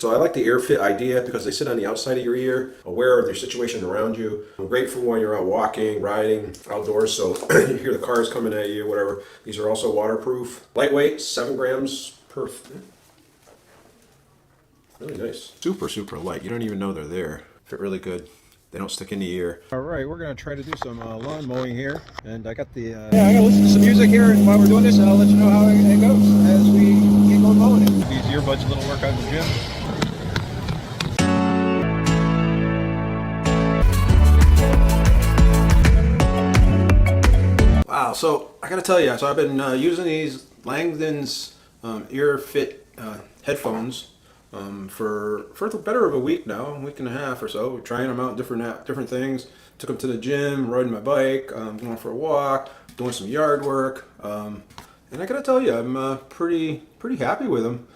So I like the AirFit idea because they sit on the outside of your ear, aware of your situation around you. Great for when you're out walking, riding, outdoors, so you hear the cars coming at you, whatever. These are also waterproof. Lightweight, 7 grams per... Really nice. Super, super light. You don't even know they're there. Fit really good. They don't stick in the ear. All right, we're going to try to do some lawn mowing here. And I got the... yeah, I got to listen to some music here while we're doing this, and I'll let you know how it goes as we get going mowing it. These earbuds, a little workout in the gym. Wow, so I gotta tell you, so I've been using these LANGSDOM's AirFit headphones for the better of a week now, a week and a half or so. We're trying them out, different things. Took them to the gym, riding my bike, going for a walk, doing some yard work, and I gotta tell you, I'm pretty happy with them.